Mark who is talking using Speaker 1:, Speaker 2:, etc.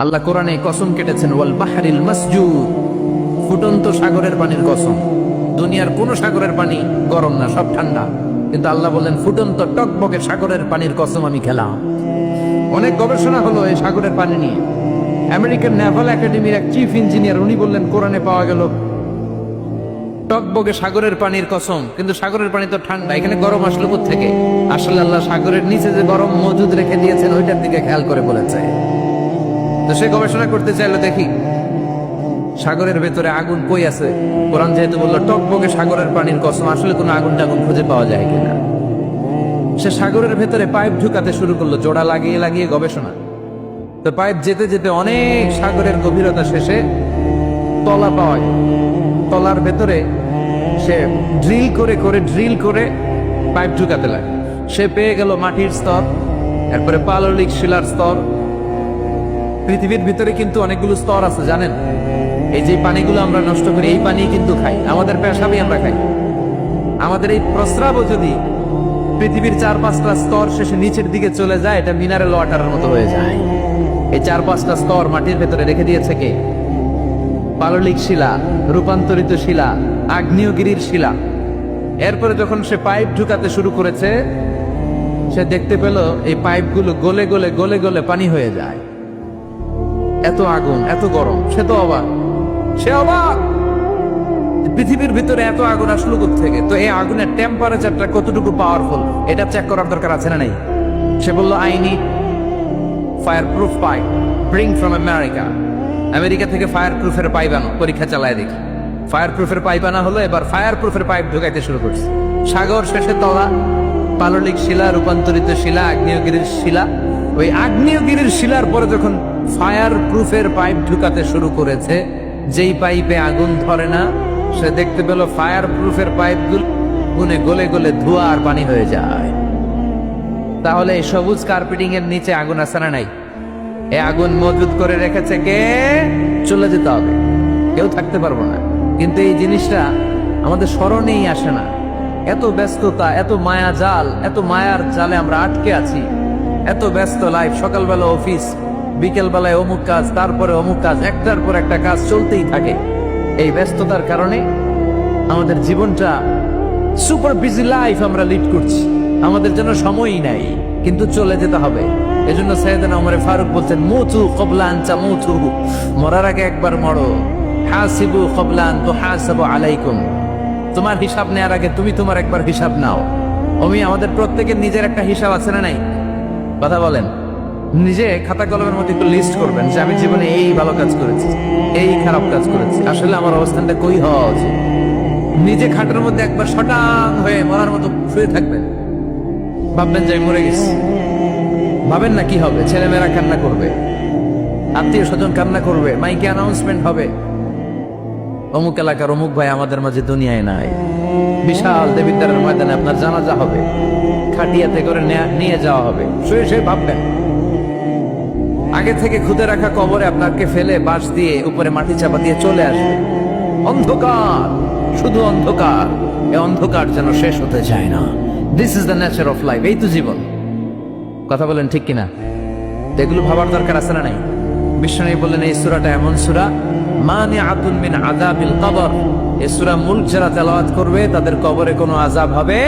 Speaker 1: আল্লাহ কোরআনে কসম কেটেছেন, ওয়াল বাহরিল মাসজুর, ফুটন্ত সাগরের পানির কসম। দুনিয়ার কোন সাগরের পানি গরম না, সব ঠান্ডা, কিন্তু আল্লাহ বললেন ফুটন্ত টকবকে সাগরের পানির কসম আমি খেলাম। অনেক গবেষণা হলো এই সাগরের পানি নিয়ে। আমেরিকান নেভাল একাডেমির এক চিফ ইঞ্জিনিয়ার উনি বললেন কোরআনে পাওয়া গেল টকবকে সাগরের পানির কসম, কিন্তু সাগরের পানি তো ঠান্ডা, এখানে গরম আসলো থেকে। আসলে আল্লাহ সাগরের নিচে যে গরম মজুদ রেখে দিয়েছেন ওইটার দিকে খেয়াল করে বলেছে। তো সে গবেষণা করতে চাইলো, দেখি সাগরের ভেতরে আগুন কই আছে। কোরআন যেহেতু বললো টকবকে সাগরের পানির কসম, আসলে কোনো আগুন টাগুন খুঁজে পাওয়া যায় কিনা। সে সাগরের ভেতরে পাইপ ঢুকাতে শুরু করলো, জোড়া লাগিয়ে লাগিয়ে গবেষণা। তো পাইপ যেতে যেতে অনেক সাগরের গভীরতা শেষে তলা পাওয়া গেল। তলার ভেতরে সে ড্রিল করে পাইপ ঢুকাতে লাগে। সে পেয়ে গেল মাটির স্তর, এরপরে পাললিক শিলার স্তর। পৃথিবীর ভিতরে কিন্তু অনেকগুলো স্তর আছে জানেন। এই যে পানিগুলো আমরা নষ্ট করি, এই পানি কিন্তু খাই, আমাদের পেশাবই আমরা খাই। আমাদের এই প্রস্রাবও যদি পৃথিবীর 4-5টা স্তর শেষে নিচের দিকে চলে যায়, এটা মিনারেল ওয়াটারের মতো হয়ে যায়। এই 4-5টা স্তর মাটির ভেতরে রেখে দিয়েছে কে? পাললিক শিলা, রূপান্তরিত শিলা, আগ্নেয়গিরির শিলা। এরপরে যখন সে পাইপ ঢুকাতে শুরু করেছে, সে দেখতে পেল এই পাইপগুলো গলে গলে গলে গলে পানি হয়ে যায়। এত আগুন, এত গরম। সে অবাক, পৃথিবীর ভিতরে এত আগুন আসলো থেকে। তো এই আগুনের টেম্পারেচারটা কতটুকু পাওয়ারফুল এটা চেক করার দরকার আছে না নাই? সে বলল, I need fire proof pipe, bring from America. America থেকে ফায়ার প্রুফের পাইপ আনো, পরীক্ষা চালায় দেখি। ফায়ার প্রুফের পাইপ আনা হলো, এবার ফায়ার প্রুফের পাইপ ঢুকাইতে শুরু করছে। সাগর শেষে তলা, পাললিক শিলা, রূপান্তরিত শিলা, আগ্নেয়গিরির শিলা। ওই আগ্নেয়গিরির শিলার পরে যখন ফায়ার প্রুফের পাইপ ঢুকাতে শুরু করেছে, যেই পাইপে আগুন ধরে না, সে দেখতে পেল ফায়ার প্রুফের পাইপগুলো গুনে গলে গলে ধোঁয়া আর পানি হয়ে যায়। তাহলে এই সবুজ কার্পেটিং এর নিচে আগুন আছে না নাই? এই আগুন মজুদ করে রেখেছে কে? চলে যেতে হবে, কেউ থাকতে পারবো না। কিন্তু এই জিনিসটা আমাদের স্মরণেই আসে না। এত ব্যস্ততা, এত মায়া জাল, এত মায়ার জালে আমরা আটকে আছি। এত ব্যস্ত লাইফ, সকালবেলা অফিস, বিকেল বেলায় অমুক কাজ, তারপরে অমুক কাজ, একটার পর একটা কাজ চলতেই থাকে। এই ব্যস্ততার কারণে আমাদের জীবনটা সুপার বিজি লাইফ আমরা লিড করছি, আমাদের জন্য সময়ই নাই, কিন্তু চলে যেতে হবে। এজন্য সাইয়েদনা ওমর ফারুক বলছেন, মুতু ক্বাবলা আন তামুতু, মরার আগে একবার মরো। হাসিবু ক্বাবলা আন তুহাসাবু আলাইকুম, তোমার হিসাব নেওয়ার আগে তুমি তোমার একবার হিসাব নাও। আমাদের প্রত্যেকের নিজের একটা হিসাব আছে না নাই? কথা বলেন। নিজে খাতা কলমের মধ্যে একটু লিস্ট করবেন যে আমি জীবনে এই ভালো কাজ করেছি, এই খারাপ কাজ করেছি, আসলে আমার অবস্থানটা কই হওয়া উচিত। নিজে খাটের মধ্যে একবার শটাং হয়ে মরার মতো শুয়ে থাকবেন, ভাববেন যে আমি মরে গেছি। ভাবেন না কি হবে? ছেলেমেয়েরা কান্না করবে, আত্মীয় স্বজন কান্না করবে, মাইকে অ্যানাউন্সমেন্ট হবে, অমুক এলাকার অমুক ভাই আমাদের মাঝে দুনিয়ায় নাই। বিশাল দেবিদ্বারের ময়দানে আপনার জানাজা হবে, খাটিয়াতে করে নিয়ে যাওয়া হবে। শুয়ে শুয়ে ভাববেন, আগে থেকে খুদে রাখা কবরে আপনাকে ফেলে বাঁশ দিয়ে উপরে মাটি চাপা দিয়ে চলে আসবে। অন্ধকার, শুধু অন্ধকার। এই অন্ধকার যেন শেষ হতে চায় না। This is the nature of life. এই তো জীবন। কথা বলেন ঠিক কিনা? এগুলো ভাবার দরকার আছে না নাই? বিশ্বনবী বললেন এই সূরাটা এমন সূরা, মানিআতুন মিন আযাবিল কবর। এই সূরা মুলক যারা তেলাওয়াত করবে তাদের কবরে কোনো আযাব হবে